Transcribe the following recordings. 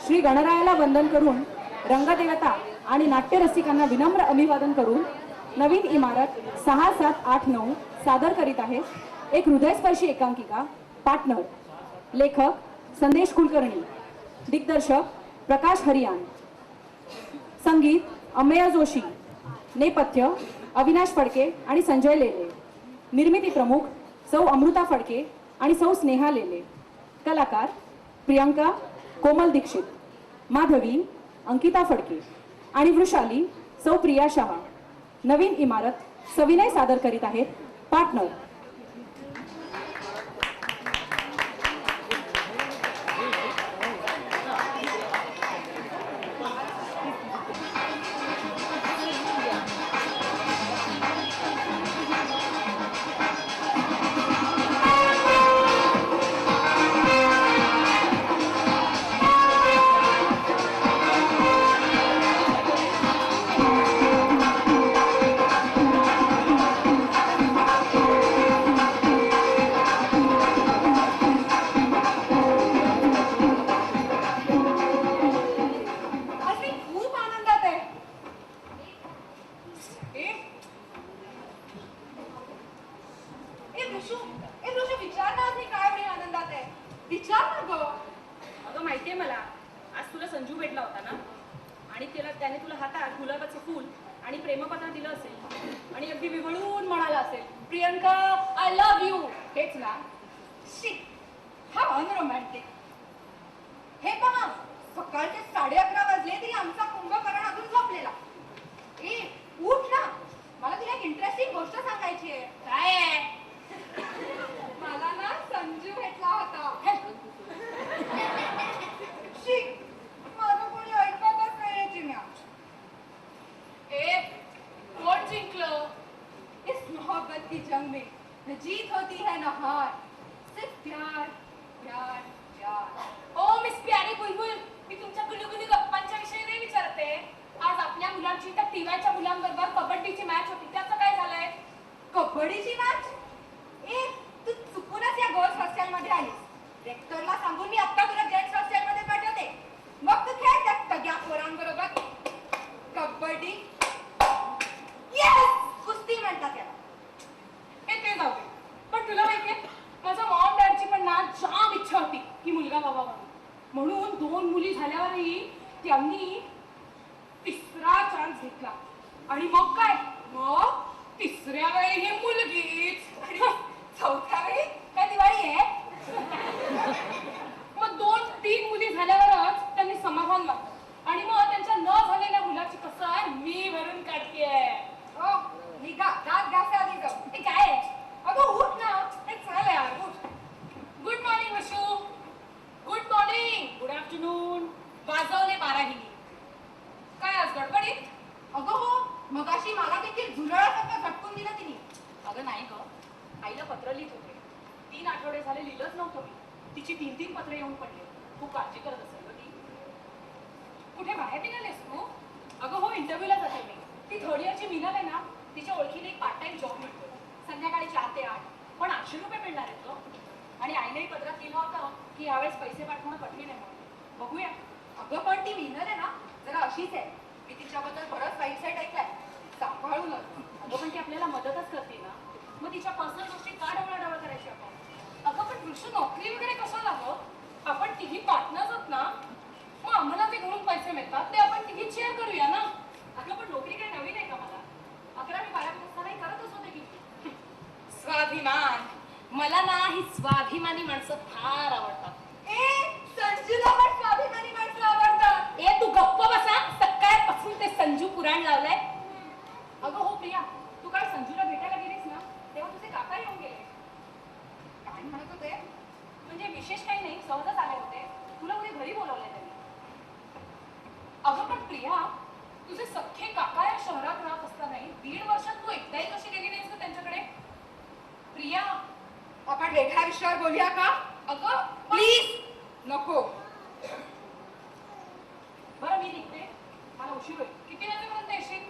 श्री गणरायाला वंदन करून रंगदेवता आणि नाट्यरसिकांना विनम्र अभिवादन करून नवीन इमारत 6, 7, 8, 9 सादर करीत आहेत एक हृदयस्पर्शी एकांकिका पार्टनर. लेखक संदेश कुलकर्णी, दिग्दर्शक प्रकाश हरियान, संगीत अमेय जोशी, नेपथ्य अविनाश फडके आणि संजय लेले, निर्मिती प्रमुख सौ अमृता फडके आणि सौ स्नेहा लेले, कलाकार प्रियंका कोमल दीक्षित, माधवी अंकिता फडके आणि वृषाली सौ प्रिया शहा. नवीन इमारत सविनय सादर करीत आहेत पार्टनर. माहितीये मला, आज तुला संजू भेटला होता ना, आणि त्याने तुला हातात गुलाबाचं फूल आणि प्रेमपत्र दिलं असेल आणि अगदी विवळून म्हणाला असेल, प्रियंका आय लव्ह यू. हेच ना? शी, हा अनरोमॅन्टिक. हे पहा, सकाळचे 11:30 वाजले तरी आमचा कुंभकर्ण अजून झोपलेला. ए उठ ना, मला तुला एक इंटरेस्टिंग गोष्ट सांगायची आहे. काय आहे? मला ना संजू भेटला होता. शी, माझं कोणी ऐकतच नाही याची म्या. ए, कोण जिंकलं? इस मोहब्बत की जंग में न जीत होती है न हार, सिर्फ प्यार प्यार प्यार. ओ मिस प्यारी बुलबुल, मी तुमच्या गुलगुली गप्पांच्या विषयी नाही विचारते. आज आपल्या मुलांची त्या टीवायच्या मुलांबरोबर कबड्डीची मॅच होती, त्याचं काय झालंय? कबड्डीची मॅच? ए, तू चुकूनच या गर्ल्स हॉस्टेल मध्ये आलीस. रेक्टरला सांगून मी आता तुला जेंट्स हॉस्टेल मध्ये पाठवते, मग तू खेळ त्या सगळ्या पोरांबरोबर कबड्डी. येस, कुस्ती म्हणतात त्याला. हे ते जाऊ दे, पण तुला माहितीये, माझ्या मॉम डॅडची पण ना जाम इच्छा होती की मुलगा बाबा म्हणून 2 मुली झाल्यावरही त्यांनी 3रा चान्स घेतला. आणि मग काय, मग 3ऱ्या वेळी ही मुलगीच आणि 4थ्या वेळी काय दिवाळी आहे. मग 2-3 मुली झाल्यावरच त्यांनी समाधान मागलं आणि मग त्यांच्या न झालेल्या मुलाची कसर मी भरून काढतेय. हो, निघा, दात घासा आधी जाऊ. ते काय आहे? अगं उठ ना. हे चाल यार, उठ. Good morning Vashu. Good morning. Good afternoon. वाजवले 12 हिनी. काय आज गडबडीत? अगं हो, मगाशी मला देखील झुरळासारखं झटकून दिलं तिने. अगं नाही ग, आईला पत्र लिहित होते. 3 आठवडे झाले लिहिलंच नव्हतं मी. तिची 3-3 पत्र येऊन पडले. खूप काळजी करत असेल ग ती. कुठे बाहेर निघालेस तू? अगं हो, इंटरव्ह्यूला जाते मी. ती 3rd इयरची मिनल आहे ना, तिच्या ओळखीने एक पार्ट टाइम जॉब मिळतो. संध्याकाळी 4 ते 8, पण 800 रुपये मिळणार आहेत ग. आणि आईनेही पत्रात लिहिलं होतं की यावेळेस पैसे पाठवणं कठीण आहे म्हणून. बघूया. अगं पण ती मिनल आहे ना, जरा अशीच आहे. मी तिच्याबद्दल बरंच वाईट साईड ऐकलंय. सांभाळूनच. अगं पण ती आपल्याला मदतच करते ना, मग तिच्या पर्सनल गोष्टी का ढवळाढवळ करायची आपण? अगं पण वृक्ष नोकरी वगैरे कशाला हवं? आपण तिघी पार्टनर्स आहोत ना, मग आम्हाला जे घरून पैसे मिळतात ते आपण तिघी शेअर करूया ना. अगं पण नोकरी काही नवीन आहे का मला? 11वी-12वी असतानाही करतच होते की. स्वाभिमान. मला ना ही स्वाभिमानी माणसं फार आवडतात. ए, संजूला पण स्वाभिमानी माणसं आवडतात. ए तू गप्प बसा, सकाळपासून ते संजू पुराण लावलंय. अगं हो प्रिया, तू काल संजूला भेटायला गेलीस ना, तेव्हा तुझे काका येऊन गेले. काय म्हणत होते? म्हणजे विशेष काही नाही, सहजच आले होते. तुला उद्या घरी बोलवलंय त्यांनी. अगं पण प्रिया, तुझे सख्खे काका या शहरात राहत असतानाही 1.5 वर्षात तू एकदाही कशी गेली नाहीस का त्यांच्याकडे? प्रिया, आपण वेगळ्या विषयावर बोलूया का? अगं प्लीज. नको. बरं मी निघते, मला उशीर होईल. किती वाजेपर्यंत येशील?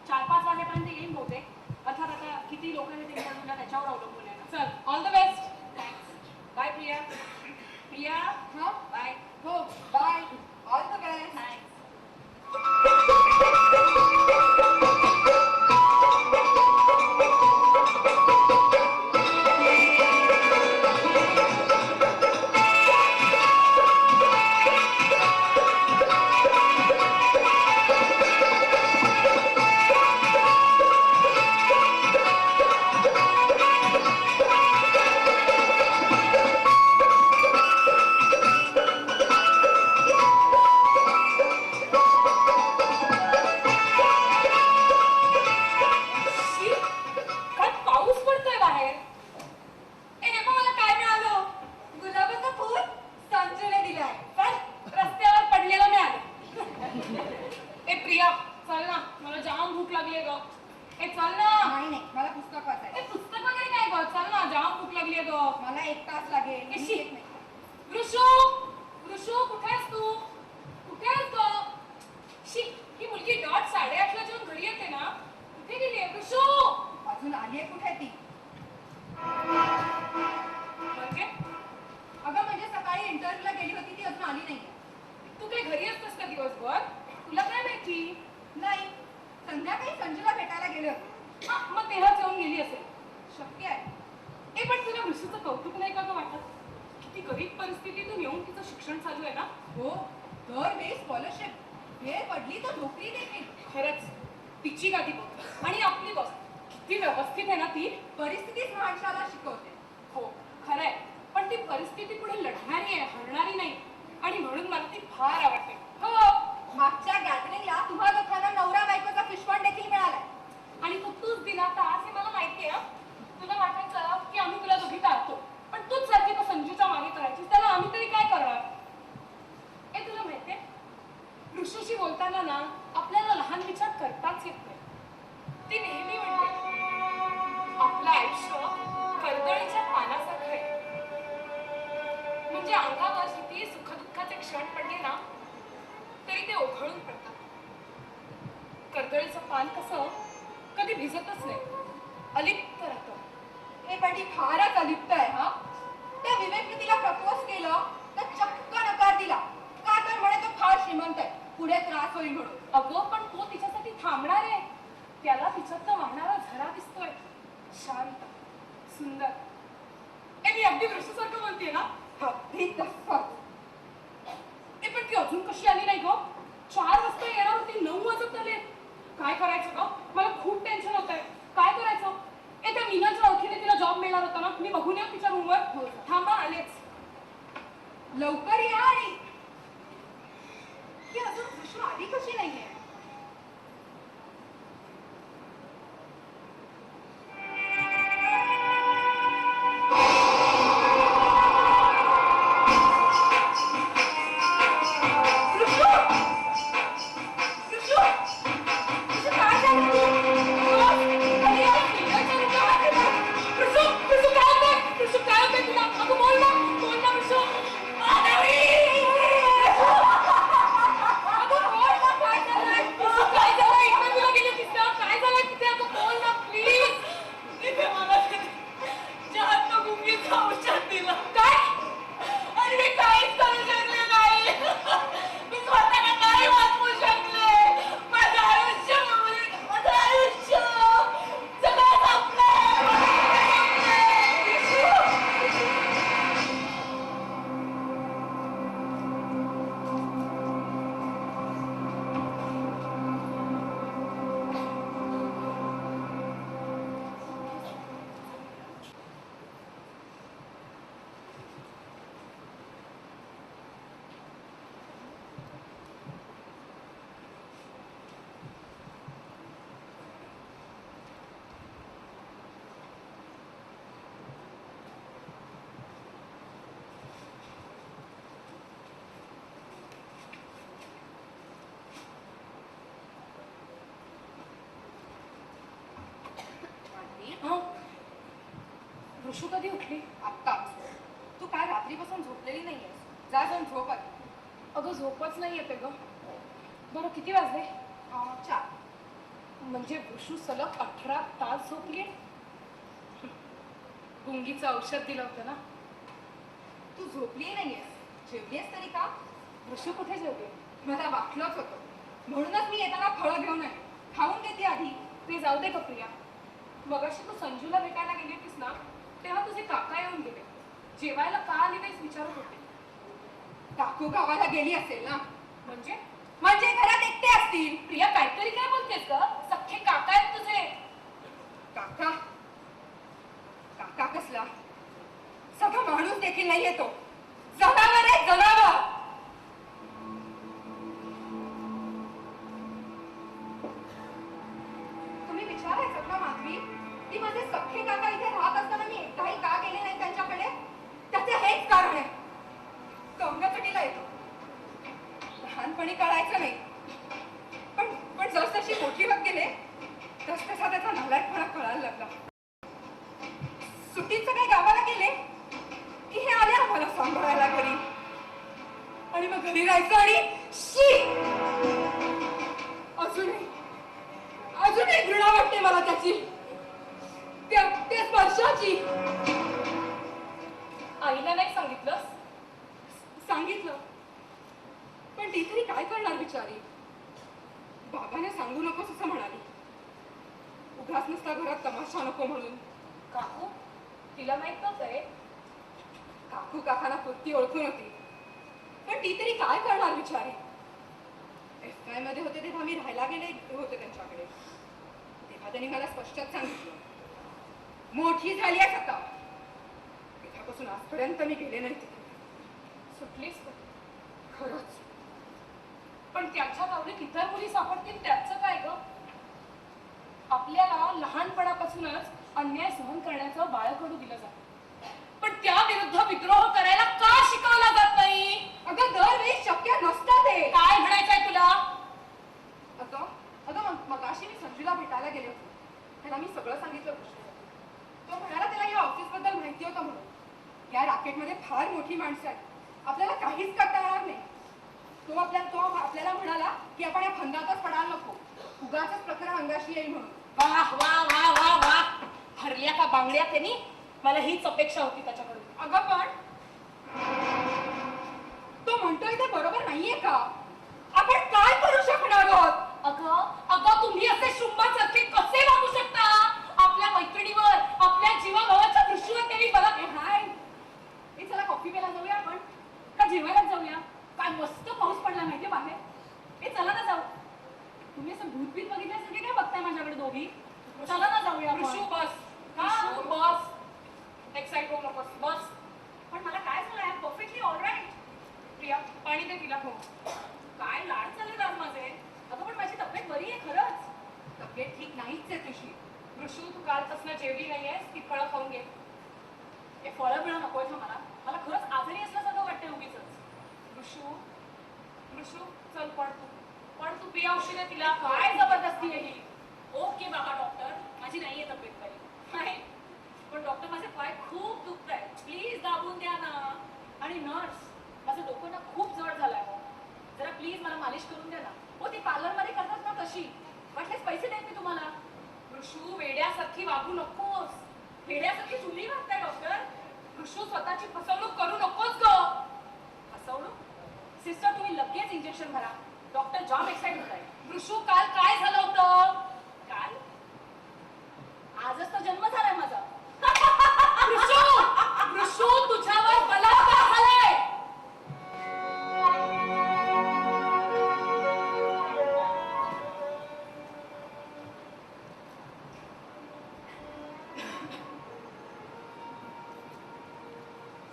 4-5 वाजेपर्यंत येईन बहुतेक. अर्थात आता किती लोक आहेत इंटरव्ह्यूला त्याच्यावर अवलंबून आहे ना. चल, all the best. Thanks. Bye Priya. Priya, हा बाय. हो, बाय. ना? हो, दरवेळी स्कॉलरशिप, वेळ पडली तर नोकरी देखील. खरंच तिची गादी बघ आणि आपली बघ, किती व्यवस्थित आहे ना ती. परिस्थितीच माणसाला शिकवते. हो खरंय, पण ती परिस्थिती पुढे लढणारी आहे, हरणारी नाही. आणि म्हणून मला ती फार आवडते. हो, मागच्या गॅदरिंगला तुम्हा दोघांना नवरा बायकोचा फिशपॉट देखील मिळालाय. आणि तो तूच दिला तर आज हे मला माहिती आहे. तुला वाटायचं की आम्ही तुला दोघी काढतो, पण तूच सारखी तो संजूच्या मागे करायची, त्याला आम्ही तरी काय करणार. हे तुला माहितीये, ऋषूशी बोलताना ना आपल्याला लहान विचार करताच येत नाही. ती नेहमी म्हणते आपलं आयुष्य कर्दळीच्या पानासारखं आहे. म्हणजे अंगावर किती सुखदुःखाचे क्षण पडले ना तरी ते ओघळून पडतात. कर्दळीचं पान कसं कधी भिजतच नाही, अलिप्त राहतं. हे पण ती फारच अलिप्त आहे. हा, त्या विवेकने तिला प्रपोज केलं तर चक्क नकार दिला. का तर म्हणे तो फार श्रीमंत आहे, पुढे त्रास होईल म्हणून. अगं पण तो तिच्यासाठी थांबणार आहे. त्याला तिच्यातनं वाहणारा झरा दिसतोय, शांत, सुंदर. ए, मी अगदी वृषासारखं बोलतेय ना? अगदी तसंच. ए, पण ती अजून कशी आली नाही गं? 4 वाजता येणार होती, 9 वाजत आले. काय करायचं गं? मला खूप टेन्शन होतंय. काय करायचं? ए, त्या मीनाच्या ओळखीने तिला जॉब मिळणार होता ना, मी बघून येऊ तिच्या रूमवर. हो. थांबा, आलेच. लवकर या. आणि ही अजून ऋषू आली कशी नाहीये? ऋषू कधी उठली? आत्ताच. तू काय रात्रीपासून झोपलेली नाहीयेस. जा जाऊन झोप आधी. अगं झोपच नाही येते ग. बरं किती वाजले? 4. म्हणजे ऋषू सलग 18 तास झोपली. गुंगीचं औषध दिलं होतं ना. तू झोपली नाहीयेस, जेवलीयस तरी का? ऋषू कुठे जेवते? मला वाटलंच होतं, म्हणूनच मी येताना फळं घेऊन आले. खाऊन घेते आधी. ते जाऊ दे का प्रिया. मगाशी तू संजूला भेटायला गेली होतीस ना, तेव्हा तुझे काका येऊन गेले. जेवायला का आली नाहीस विचारत होते. काकू गावाला गेली असेल ना. म्हणजे म्हणजे घरात एकटे असतील. प्रिया काहीतरी काय बोलतेस ग? सख्खे काका आहेत तुझे. काका? काका कसला? सगळा माणूस देखील नाही येतो. जनावर आहे, जनावर. तुम्ही विचारायचं ना माधवी, की माझे सख्खे काका इथे राहत असताना मी एकटाही का गेले नाही त्यांच्याकडे? त्याचे हेच कारण आहे. कमल्याचटीला येतो. लहानपणी कळायचं नाही, पण जसजशी मोठी होत गेले तसतसा त्याचा नालायकपणा कळायला लागला. सुट्टीचं काय गावाला गेले की हे आले आम्हाला सांभाळायला घरी. आणि मग घरी राहायचं आणि शी, अजूनही घृणा वाटते मला त्याची, त्या स्पर्शाची. आईला नाही सांगितलंस? सांगितलं, पण ती तरी काय करणार बिचारी. बाबाने सांगू नकोस असं म्हणाली. उगाच नसता घरात तमाशा नको म्हणून. काकू तिला माहित नव्हतंय. काकू काकांना पुरती ओळखून होती. पण ती तरी काय करणार बिचारी. FBI मध्ये होते तेव्हा मी राहायला गेले होते त्यांच्याकडे. तेव्हा त्यांनी मला स्पष्टच सांगितलं, मोठी झाली आहेस आता. तेव्हापासून आजपर्यंत मी गेले नाही तिथे. सुटलीस तू. खरंच. पण त्याच्या गावडीत इतर मुली सापडतील त्याचं काय ग? आपल्याला लहानपणापासूनच अन्याय सहन करण्याचं बाळकडू दिलं जातं, पण त्या विरुद्ध विद्रोह करायला का शिकवला जात नाही? अगं दरवेळी शक्य नसतं ते. काय म्हणायचंय तुला? अगं अगं मगाशी मी संजूला भेटायला गेले होते. त्याला मी सगळं सांगितलं गोष्ट. तो म्हणाला त्याला या ऑफिसबद्दल माहिती होतं म्हणून. या रॅकेटमध्ये फार मोठी माणसं आहेत, आपल्याला काहीच करता येणार नाही. तो आपल्याला म्हणाला की आपण या फंदातच पडायला नको, उगाचच प्रकरण अंगाशी येईल म्हणून. वाह वाह वाह वाह वाह, हरल्या का बांगड्या त्यांनी? मला हीच अपेक्षा होती त्याच्याकडून. अगं पण तो म्हणतोय ते बरोबर नाहीये का? आपण काय करू शकणार आहोत? अगं तुम्ही असे शुंभासारखे कसे वागू शकता? आपल्या मैत्रिणीवर, आपल्या जीवाभावाच्या दृष्टीवर त्यांनी बघा. हाय, ए चला कॉफी प्यायला जाऊया आपण. का जेवायलाच जाऊया? काय मस्त पाऊस पडला माहितीये बाहेर. ए चला ना जाऊ. तुम्ही असं भूतभीत बघितल्यासारखे काय बघताय माझ्याकडे दोघी? चला ना जाऊया आपण. ऋषू बस. ऋषू बस. एक्साइट होऊ नकोस, बस. पण मला काय झालं, I am perfectly all right. Priya पाणी दे तिला. हो. काय लाड चालले आज माझे. अगं पण माझी तब्येत बरी आहे खरंच. तब्येत ठीक नाहीच आहे तुझी. ऋषू तू कालपासून जेवली नाहीयेस, ती फळं खाऊन घे. हे फळं बिळं नकोय मला. मला खरंच आजारी असल्यासारखं वाटतंय उगीच. ऋषू ऋषू चल पण तू पिया औषध तिला. काय जबरदस्ती आहे ही? ओके बाबा डॉक्टर, माझी नाहीये तब्येत बरी. नाही पण डॉक्टर माझे पाय खूप दुखत आहेत, प्लीज दाबून द्या ना. आणि नर्स माझं डोकं ना खूप जड झालंय हो, जरा प्लीज मला मालिश करून द्या ना. हो ती पार्लरमध्ये करतात ना तशी. वाटलेच पैसे देत मी तुम्हाला. ऋषू वेड्यासारखी वागू नकोस. वेड्यासारखी चुली वागताय डॉक्टर. ऋषू स्वतःची फसवणूक करू नकोस ग. फसवणूक? सिस्टर तुम्ही लगेच इंजेक्शन भरा. डॉक्टर जाम एक्साइट होत आहे. ऋषू काल काय झालं होतं? काल? आजच तर जन्म झालाय माझा. ऋषू ऋषू तुझ्यावर बलात्कार झालाय.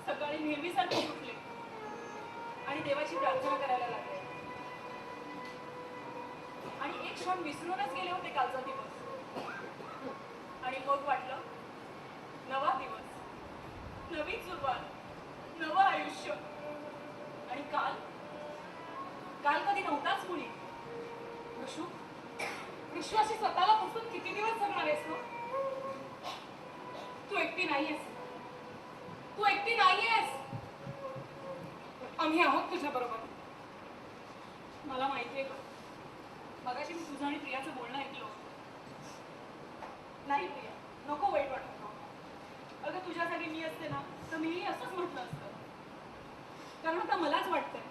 सकाळी नेहमीसारखे उठले आणि देवाची प्रार्थना करायला लागले. आणि एक क्षण विसरूनच गेले होते कालचा दिवस. आणि मग वाटलं नवा दिवस, नवी सुरुवात, नवं आयुष्य. आणि काल कधी नव्हताच मुली. ऋषू ऋषू अशी स्वतःला फसवून किती दिवस जगणार आहेस तू? तू एकटी नाहीयेस. तू एकटी नाहीयेस. आम्ही आहोत तुझ्या बरोबर. मला माहितीये का, मगाशी मी तुझं आणि प्रियाचं बोलणं ऐकलं. नाही प्रिया, नको वाईट वाटत. अगं तुझ्या जागी मी असते ना तर मीही असंच म्हटलं असतं. कारण आता मलाच वाटतंय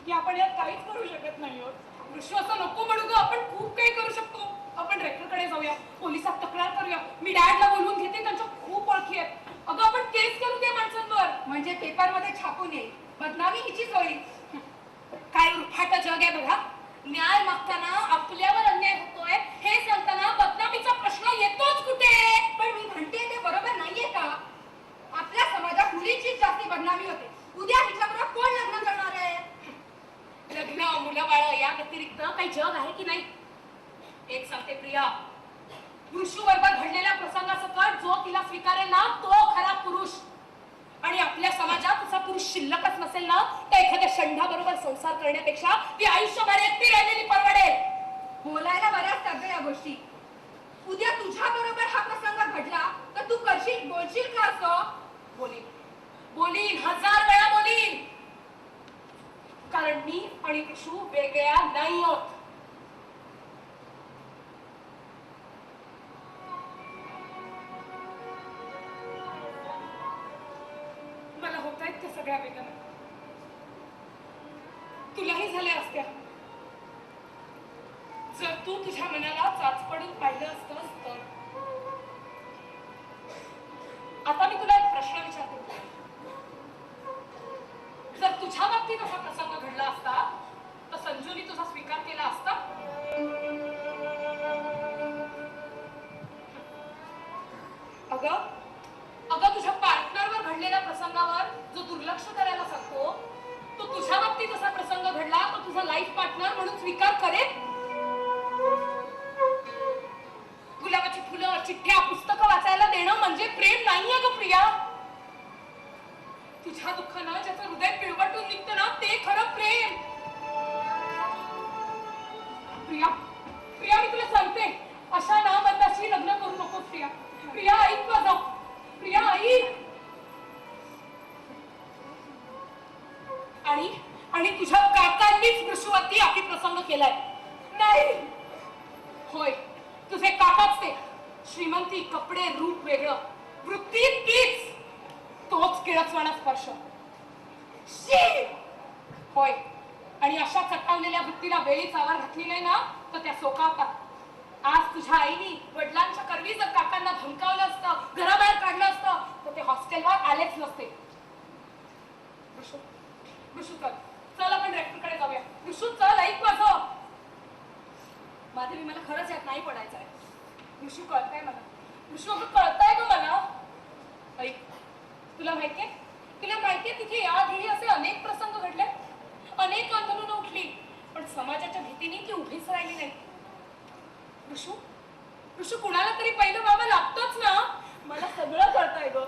की आपण यात काहीच करू शकत नाही आहोत. ऋषू असं नको म्हणू ग, आपण खूप काही करू शकतो. आपण रेक्टरकडे जाऊया, पोलिसात तक्रार करूया. मी डॅडला बोलवून घेते, त्यांच्या खूप ओळखी आहेत. अगं आपण केस करू त्या माणसांवर. म्हणजे पेपरमध्ये छापून येईल, बदनामी हिचीच होईल. काय उठाट जग आहे बघा. न्याय मागताना आपल्यावर अन्याय होतोय हे सांगताना बदनामीचा प्रश्न येतोच कुठे? पण मी म्हणते ते बरोबर नाहीये का? आपल्या समाजात मुलीचीच जास्ती बदनामी होते. उद्या हिच्याबरोबर कोण लग्न करणार आहे? लग्न, मुलं बाळ या व्यतिरिक्त काही जग आहे की नाही? एक सांगते प्रिया, ऋषू बरोबर घडलेल्या प्रसंगासकट जो तिला स्वीकारेल ना तो खरा पुरुष. आणि आपल्या समाजात असा पुरुष शिल्लकच नसेल ना तर एखाद्या षंढा बरोबर संसार करण्यापेक्षा ती आयुष्यभर एकटी राहिलेली परवडेल. बोलायला बऱ्याच सगळ्या या गोष्टी. उद्या तुझ्या बरोबर हा प्रसंग घडला तर तू बोलशील का असं? बोलीन 1000 वेळा बोलीन. कारण मी आणि ऋषू वेगळ्या नाही आहोत. मला होत आहेत त्या सगळ्या वेदना. तुलाही झाल्या असत्या जर तू तुझ्या मनाला चाचपडून पाहिलं असतंस तर. आता मी तुला एक प्रश्न विचारते. जर तुझ्या बाबतीत असा प्रसंग घडला असता तर संजूने तुझा स्वीकार केला असता? अगं अगं तुझ्या पार्टनरवर घडलेल्या प्रसंगावर जो दुर्लक्ष करायला सांगतो तो तुझ्या बाबतीत असा प्रसंग घडला तो तुझा लाईफ पार्टनर म्हणून स्वीकार करेल? गुलाबाची फुलं, चिठ्ठ्या, पुस्तकं वाचायला देणं म्हणजे प्रेम नाहीये ग प्रिया. तुझ्या दुःखानं ज्याचं हृदय पिळवटून निघतं ना ते खरं प्रेम. प्रिया प्रिया मी तुला सांगते अशा नामंदाशी लग्न करू नकोस प्रिया. प्रिया ऐक माझं. प्रिया ऐक. आणि तुझ्या काकांनीच वृषवती अति प्रसंग केलाय. नाही होय तुझे काकाच ते. श्रीमंती, कपडे, रूप वेगळं, वृत्ती तीच, तोच किळसवाणा स्पर्श. होय आणि अशा चटावलेल्या वृत्तीला वेळीच आवार घातली नाही ना तर त्या सोकावतात. आज तुझ्या आईनी वडिलांच्या करवी जर काकांना धमकावलं असतं, घराबाहेर काढलं असतं तर ते हॉस्टेलवर आलेच नसते. ऋषू चल आपण रेक्टरकडे जाऊया. ऋषू चल ऐक माझं. माधवी मला खरंच यात नाही पडायचं आहे. ऋषू कळतंय मला. ऋषू अगं कळतंय ग मला. ऐक तुला माहितीये तिथे याआधी असे अनेक प्रसंग घडले, अनेक आंदोलनं उठली पण समाजाच्या भीतीने ती उभीच राहिली नाही. ऋषू कुणाला तरी पहिलं व्हावं लागतंच ना. मला सगळं कळतंय ग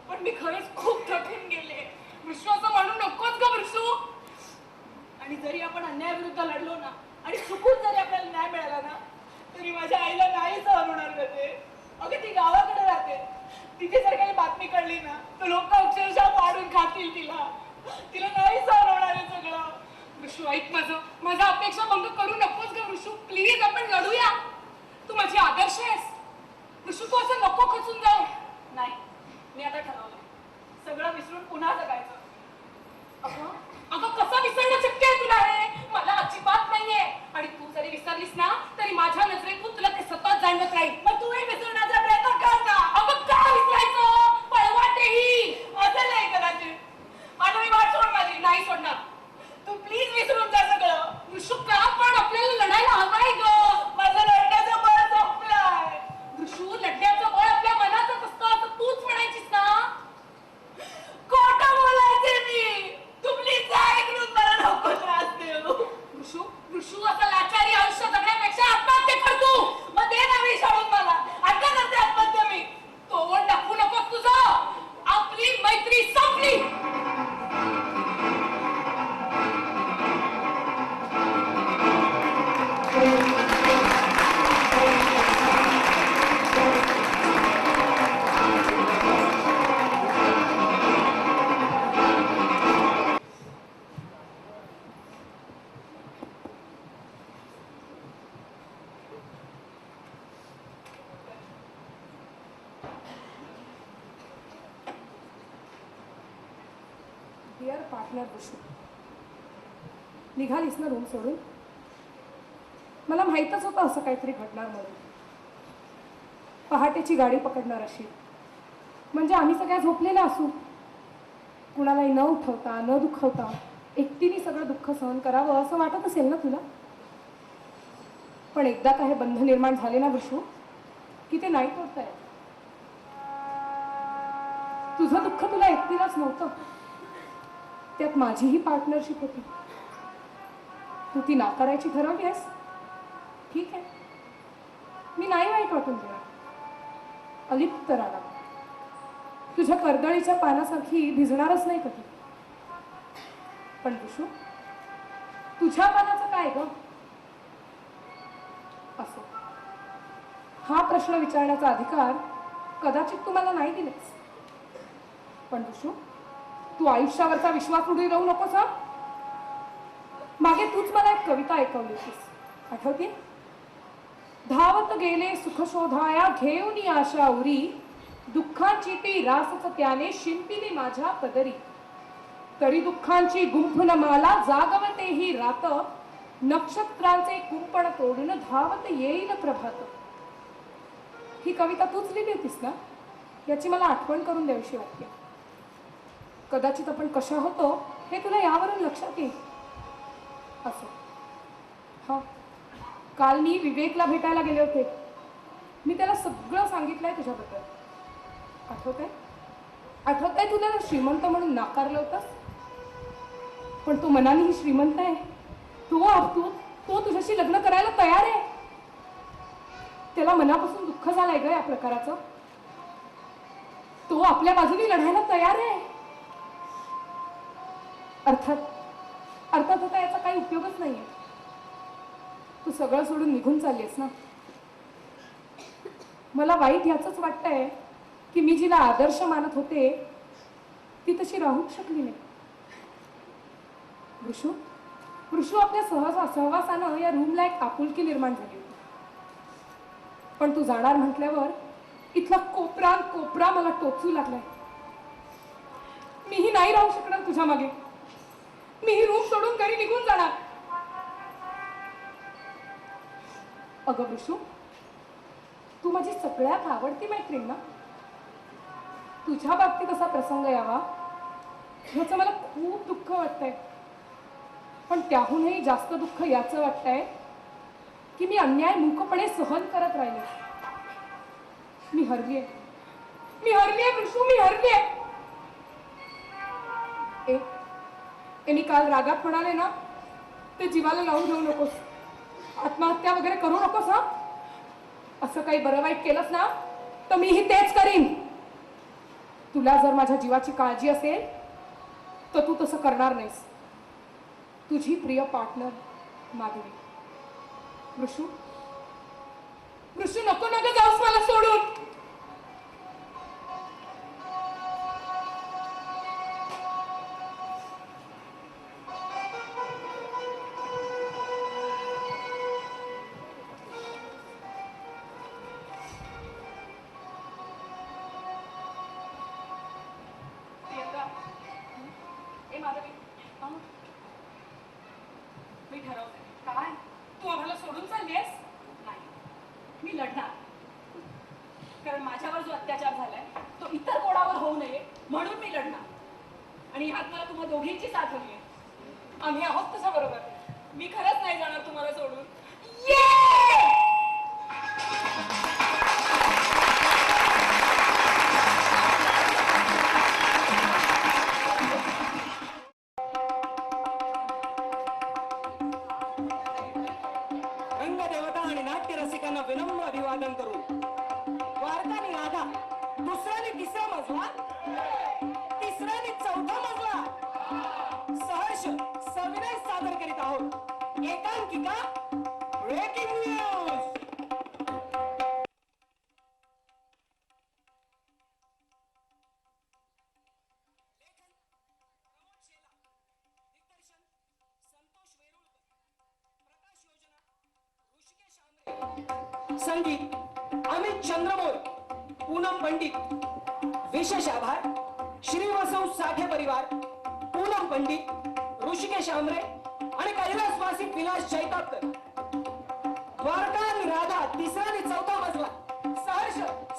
पण मी खरंच खूप थकून गेले. ऋषू असं म्हणू नकोच ग ऋषू. आणि जरी आपण अन्यायाविरुद्ध लढलो ना आणि चुकून जरी आपल्याला न्याय मिळाला ना तरी माझ्या आईला नाही सहन होणार ग ते. अगं ती गावाकडे राहते. तिथे जर काही बातमी कळली ना तर लोक अक्षरशः पाडून खातील तिला. तिला नाही सहन होणार आहे सगळं. ऋषू ऐक माझं अपेक्षा भंग करू नकोस ग ऋषू. प्लीज आपण लढूया. तू माझी आदर्श आहेस ऋषू. तू असं नको खचून जाऊ. नाही मी आता ठरवलं सगळं विसरून पुन्हा जगायचं. अगं कसं विसरणं शक्य आहे तुला? हे मला अजिबात नाहीये. आणि तू जरी विसरलीस ना तरी माझ्या नजरेतून तुला ते सतत जाणवत राहील. मग तू विसरण्याचा प्रयत्न कर ना. अगं का विसरायचं? पळवाटेही असं नाही कदाचित. आणि मी वाट सोड माझी. नाही सोडणार. तू प्लीज विसरून जा सगळं. ऋषू का पण आपल्याला लढायला हवंय ग. माझं लढण्याचं बळ संपलंय. ऋषू लढण्याचं बळ आपल्या मनातच असतं असं तूच म्हणायचीस ना. खोटं बोलायचे मी. तू प्लीज जा इकडून. मला नको त्रास देऊ. ऋषू असं लाचारी आयुष्य जगण्यापेक्षा आत्महत्या कर तू. मग दे ना मी सोडून मला. आता करते आत्महत्या मी. तोंड दाखवू नकोस तुझं. आपली मैत्री संपली. डिअर पार्टनर ऋषू, निघालीस ना रूम सोडून? मला माहीतच होतं असं काहीतरी घडणार म्हणून. पहाटेची गाडी पकडणार अशी म्हणजे आम्ही सगळ्या झोपलेल्या असू. कुणालाही न उठवता न दुखवता एकटीने सगळं दुःख सहन करावं असं वाटत असेल ना तुला? पण एकदा का हे बंध निर्माण झाले ना ऋषू की ते नाही तोडता येत. तुझं दुःख तुला एकटीलाच नव्हतं, त्यात माझीही पार्टनरशिप होती. तू ती नाकारायची ठरवली आहेस. ठीक आहे, मी नाही वाईट वाटून देणार. अलिप्त राहा. तुझ्या कर्दळीच्या पानासारखी भिजणारच नाही कधी. पण ऋषू तुझ्या पानाचं काय ग? असो, हा प्रश्न विचारण्याचा अधिकार कदाचित तुम्हाला नाही दिलेस. पण ऋषू तू आयुष्यावरचा विश्वास उडून राहू नकोस हा. मागे तूच मला एक कविता ऐकवली होतीस, आठवते? धावत गेले सुख शोधाया घेऊन आशा उरी, दुःखांची ती रासच त्याने शिंपिली माझ्या पदरी. तरी दुःखांची गुंफन माला जागवतेही रात, नक्षत्रांचे कुंपण तोडून धावत येईल प्रभात. ही कविता तूच लिहिली होतीस ना? याची मला आठवण करून द्यावीशी वाटते. कदाचित आपण कशा होतो हे तुला यावरून लक्षात येईल. असो. हा, काल मी विवेकला भेटायला गेले होते. मी त्याला सगळं सांगितलंय तुझ्याबद्दल. आठवतंय तुला श्रीमंत म्हणून नाकारलं होतंस, पण तो मनानेही श्रीमंत आहे. तो तुझ्याशी लग्न करायला तयार आहे. त्याला मनापासून दुःख झालंय ग या प्रकाराचं. तो आपल्या बाजूने लढायला तयार आहे. अर्थात आता याचा काही उपयोगच नाहीये. तू सगळं सोडून निघून चाललीस ना. मला वाईट याचंच वाटतंय की मी जिला आदर्श मानत होते ती तशी राहूच शकली नाही. वृषू आपल्या सहवासानं या रूमला एक आपुलकी निर्माण झाली होती. पण तू जाणार म्हटल्यावर इथला कोपरा मला टोचू लागलाय. मीही नाही राहू शकणार तुझ्या मागे. मीही रूम सोडून घरी निघून जाणार. अगं वृषू, तू माझी सगळ्यात आवडती मैत्रीण ना. तुझ्या बाबतीत असा प्रसंग यावा ह्याचं मला खूप दुःख वाटतंय. पण त्याहूनही जास्त दुःख याचं वाटतंय की मी अन्याय मूकपणे सहन करत राहिले. मी हरलीये वृषू, मी हरलीये. मी काल रागात म्हणाले ना, ते जीवाला लावून घेऊ नकोस. आत्महत्या वगैरे करू नकोस. हा, असं काही बरं वाईट केलंस ना तर मीही तेच करीन. तुला जर माझ्या जीवाची काळजी असेल तर तू तसं करणार नाहीस. तुझी प्रिय पार्टनर माधवी. वृषू नको नको जाऊस मला सोडून. मी ठरवते. काय? तू आम्हाला सोडून चाललीस? नाही, मी लढणार. कारण माझ्यावर जो अत्याचार झालाय तो इतर कोणावर होऊ नये म्हणून मी लढणार. आणि ह्यात मला तुम्हा दोघींची साथ हवी आहे. आम्ही आहोत तुझ्या बरोबर. मी खरंच नाही जाणार तुम्हाला सोडून. रंगदेवता आणि नाट्य रसिकांना विनम्र अभिवादन करून वारकानी राधा दुसऱ्याने तिसरा मजला, तिसऱ्याने चौथा मजला सहर्ष सविनय सादर करीत आहोत. एकांकिका ब्रेकिंग न्यूज. संगीत अमित चंद्रमोर, पूनम पंडित. विशेष आभार श्री वसव साठे परिवार, पूनम पंडित, ऋषिकेश आमरे आणि कैलासवासी विलास जैतापकर. द्वारका आणि राधा तिसरा आणि चौथा मजला सहर्ष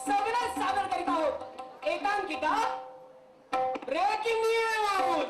सविनय सादर करीत आहोत. एकांकिका ब्रेकिंग न्यूज.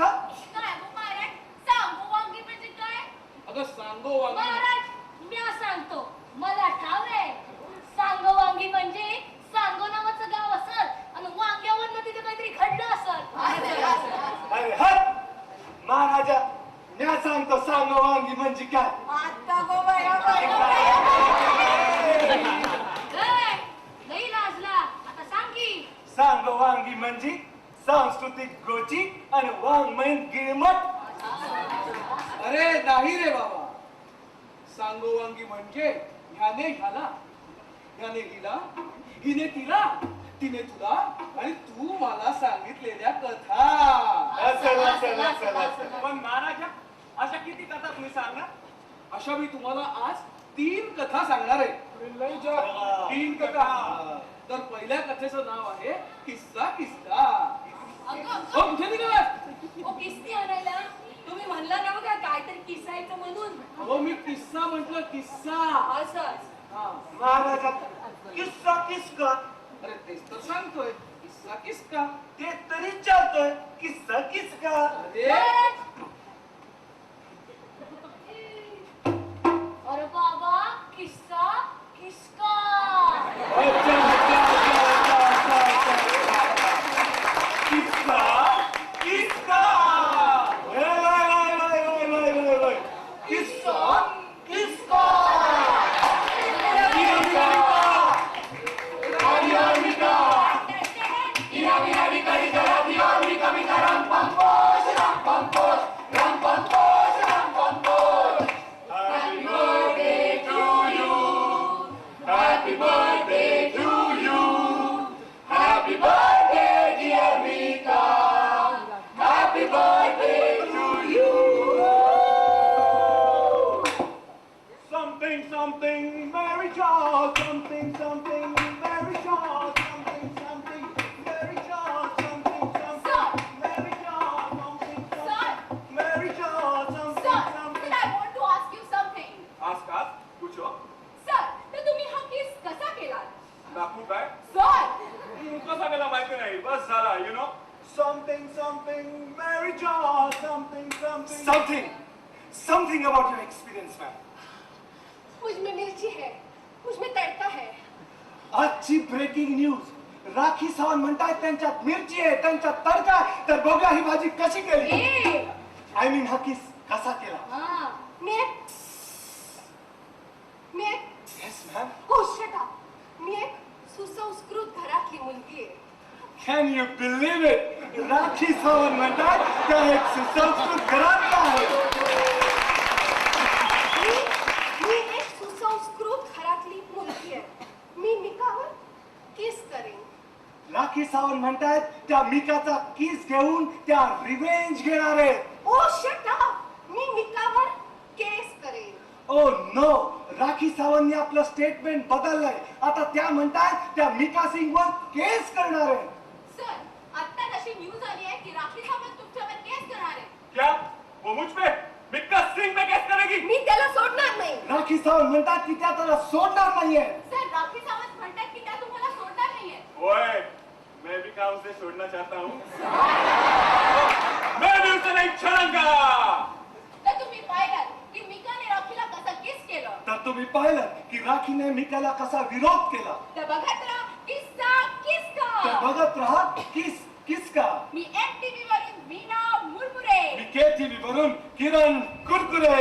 कसा? काय गो महाराज सांगो वांगी म्हणजे काय? अगं सांगो वांगी महाराज मी सांगतो मला ठाव आहे. सांगो वांगी म्हणजे सांगो नावाचं गाव असल आणि वांग्यावरनं तिथे काहीतरी घडलं असल. अरे हट महाराजा, मी सांगतो सांगो वांगी म्हणजे काय. आता गो लई लाजला आता सांग की. सांगो वांगी म्हणजे सांस्कृतिक गोची आणि वाङ्मयीन गिळमट. अरे नाही रे बाबा, सांगोवांगी म्हणजे ह्याने ह्याला, ह्याने हिला, हिने तिला, तिने तुला आणि तू मला सांगितलेल्या कथा. पण महाराजा अशा किती कथा तुम्ही सांगणार? अशा मी तुम्हाला आज 3 कथा सांगणार आहे. 3 कथा. तर पहिल्या कथेचं नाव आहे किस्सा किस्सा. हो कुठे निघालात? ओ किस्ती आणायला तुम्ही म्हणला ना बघा काहीतरी किस्सायचं म्हणून. हो मी किस्सा म्हटलं, किस्सा. असंच. हा. महाराजा किस्सा किसका अरे तेच तर सांगतोय, किस्सा किसका. ते तरी चालतोय. किस्सा किसका. अरे अरे बाबा किस्सा किसका. किस्सा किसका. किस्सा किसका. Happy birthday to you. Happy birthday, dear Mika. Happy birthday to you. Something, something, Mary Charles. Something, something, Mary Charles. Something, something, Mary Charles. Something, something, Mary Charles. Something, something, Mary Charles. Something, Sir, something. then I want to ask you something. Ask us. पूछो. Sir, तर तुम्ही हा किस कसा केलात? दाखवू काय? Sir, कसा केला माहिती नाही. बस झाला. You know. Something, something, Mary Charles. Something, something. Something. Something about your experience, man. मुझ में मिर्ची है, मुझ में तड़का है. आजची ब्रेकिंग न्यूज. राखी सावंत म्हणतायत त्यांच्यात मिरची आहे, त्यांच्यात तडका आहे. तर बघा ही भाजी कशी केली. ए, आय मीन हा किस कसा केला. हाँ, मी एक येस मॅम. हो shut up. मी एक सुसंस्कृत घरातली मुलगी आहे. Can you believe it. Rakhi Sawant म्हणतात त्या एक सुसंस्कृत घरातला आहे. मी एक सुसंस्कृत घरातली मुलगी आहे. मी मिकावर किस करेन. राखी सावंत म्हणतायत त्या मिकाचा किस घेऊन त्या रिवेंज घेणार आहेत. ओ shut up. मी मिकावर केस करेन. Oh no. राखी सावंतने आपलं स्टेटमेंट बदललंय. आता त्या म्हणतायत त्या मिका सिंग वर केस करणार आहे. सर, आता तशी न्यूज आली आहे की राखी सावंत तुमच्यावर केस करणार आहे. क्या वो मुझ पे मिका सिंग पे केस करेगी. मी त्याला सोडणार नाही. राखी सावंत म्हणतात की त्या त्याला सोडणार नाहीये. सर, राखी सावंत म्हणतात की त्या तुम्हाला सोडणार नाहीये. ओए, मैं भी क्या उसे छोड़ना चाहता हूँ. मैं भी उसे नहीं छोड़ूंगा. तर तुम्ही पाहिलं की मिकाने राखीला कसं किस केलं. तर तुम्ही पाहिलं की राखीने मिकाला कसा विरोध केला. तर बघत राहा किस्सा किसका. तर बघत राहा किस किसका. मी MTV वरून वीणा मुरमुरे. मी KTV वरून किरण कुरकुरे.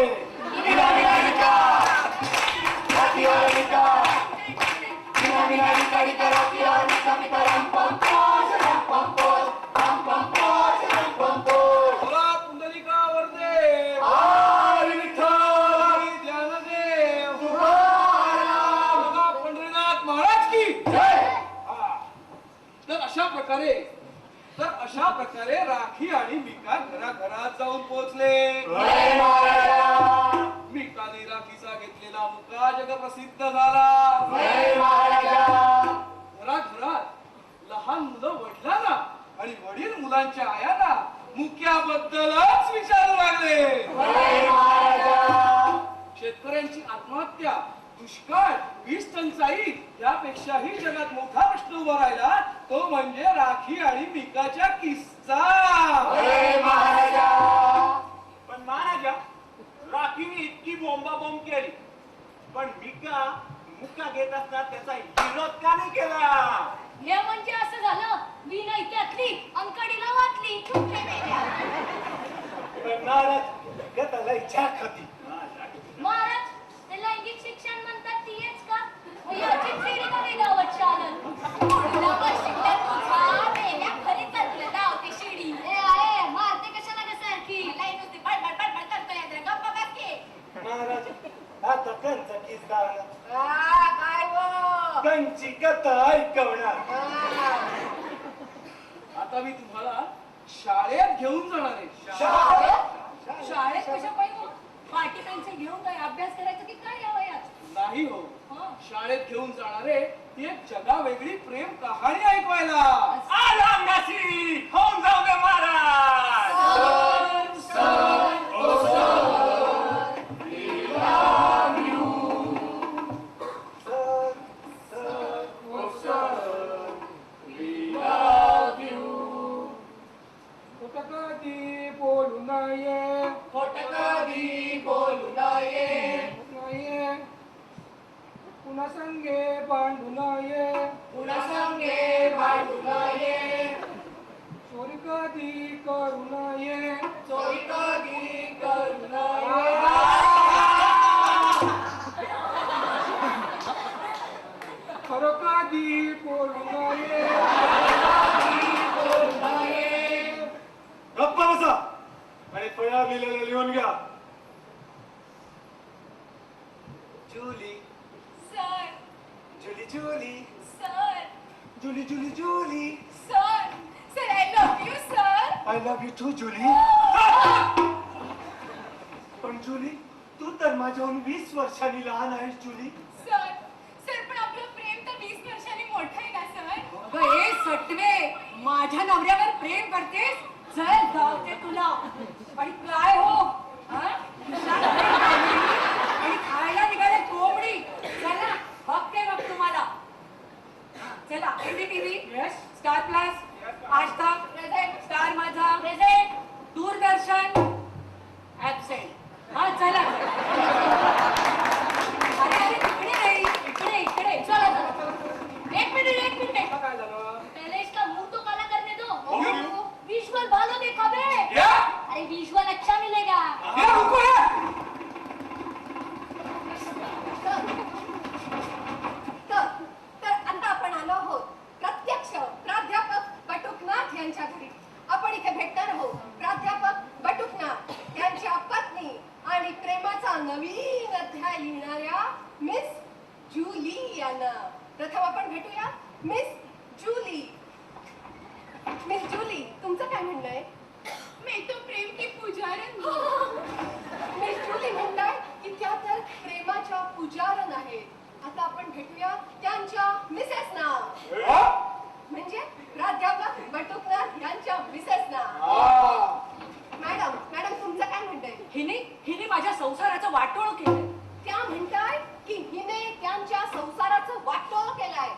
बोला पुंडलिका वरदे. ज्ञानदेव. बघा पंढरीनाथ महाराज की. हा. तर अशा प्रकारे राखी आणि मिका घराघरात जाऊन पोहोचले. मिकाने राखीचा घेतलेला मुका जगप्रसिद्ध झाला. घराघरात लहान मुलं वडिलांना आणि वडील मुलांच्या आयांना मुक्याबद्दलच विचारू लागले. शेतकऱ्यांची आत्महत्या, दुष्काळ, वीज टंचाई यापेक्षाही जगात मोठा प्रश्न उभा राहिला तो म्हणजे राखी आणि मिकाच्या किस्सा. असताना त्याचा विरोध का नाही केला? हे म्हणजे असं झालं मी नाही त्यातली अंकडीला वाटली पण नाराज गताला इच्छा होती. महाराज ते लैंगिक शिक्षण म्हणतात तीच का याची फेरी का नाही गावात चालत खरी चाललं गाव ती शिडी मारते कशाला ग सारखी लाईन नुसती बडबड बडबड करतोय गप्पा बसके महाराज आता कंच किस गाणं काय वो कंची कथा ऐकवणार. आता मी तुम्हाला शाळेत घेऊन जाणार आहे. शाळेत कशा पाहिजे पाटी पेन्सिल घेऊन काय अभ्यास करायचा की काय या वयात नाही हो, हं. शाळेत घेऊन जाणार आहे ती एक जगावेगळी प्रेम कहाणी ऐकवायला. आला अंगाशी होऊन जाऊ दे महाराज. कधी बोलू नये, कधी बोलू नये नये पुन्हा संगे भांडू नये, पुन्हा संगे भांडू नये चोरी कधी करू नये, चोरी कधी करू नये खरं कधी बोलू नये. गप्पा बसा आणि फळ्यावर लिहिलेलं लिहून घ्या. Julie sir Julie Julie sir Julie Julie Julie sir sir I love you sir I love you too Julie. पण जुली तू तर माझ्याहून 20 वर्षांनी लहान आहेस जुली. सर सर पण आपलं प्रेम तर 20 वर्षांनी मोठं आहे ना सर हे सटवे माझ्या नवऱ्यावर प्रेम करतेस चल धावते तुला आणि काय हो हा? आणि खायला निघाले कोंबडी चला बघते मग तुम्हाला चला एनडीटीव्ही स्टार प्लस आज तक स्टार माझा दूरदर्शन ऍबसेंट हा चला अरे अरे इकडे नाही इकडे इकडे चला चला एक मिनिट काय झालं? पहले इसका मुंह तो काला करने दो विजुअल भालो देखा बे क्या? अरे विजुअल अच्छा मिलेगा ये रुको ये. तर आता आपण आलो आहोत प्रत्यक्ष प्राध्यापक बटुकनाथ यांच्या घरी आपण इथे भेटणार आहोत प्राध्यापक बटुकनाथ यांच्या पत्नी आणि प्रेमाचा नवीन अध्याय लिहिणाऱ्या मिस जुली यांना. प्रथम आपण भेटूया मिस जुली. मिस जुली तुमचं काय म्हणणं आहे? मी तो प्रेम की पुजारन मिस जुली म्हणताय की त्या तर प्रेमाच्या पुजारन आहेत. आता आपण भेटूया त्यांच्या मिसेसना म्हणजे प्राध्यापक बटुकनाथ यांच्या मिसेसना. मॅडम मॅडम तुमचं काय म्हणणं आहे? हिने माझ्या संसाराचं वाटोळ केलंय. त्या म्हणताय की हिने त्यांच्या संसाराचं वाटोळ केलंय.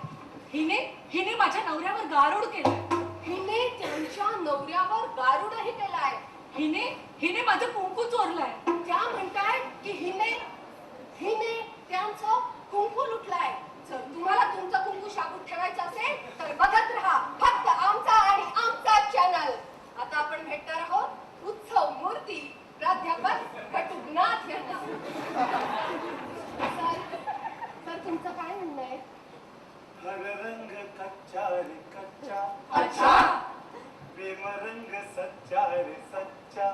हिने माझ्या नवऱ्यावर गारुड केलंय. हिने त्यांच्या नवऱ्यावर गारुडही केलाय. हिने माझं कुंकू चोरलाय. त्या म्हणताय की हिने त्यांचं कुंकू लुटलाय. जर तुम्हाला तुमचं कुंकू शाबूत ठेवायचं असेल तर बघत राहा फक्त आमचा आणि आमचा चॅनल. आता आपण भेटणार आहोत उत्सव मूर्ती प्राध्यापक बटुकनाथ यांना. सर तुमचं काय म्हणणं आहे? हर रंग कच्चा रे कच्चा, अच्छा प्रेम रंग सच्चा रे सच्चा.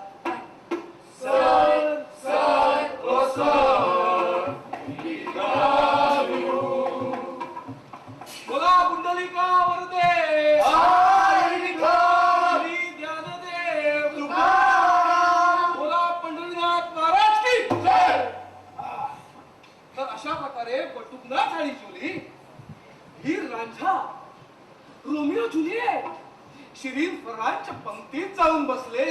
बोला पुंडलिका वरदे. श्री ज्ञानदेव तुकाराम. बोला पंढरीनाथ महाराज की जय. तर अशा प्रकारे बटुकनाथ आणि जुली ही रांझा रोमिओ जुलिएट शिरीन फरांच्या पंक्तीत जाऊन बसले.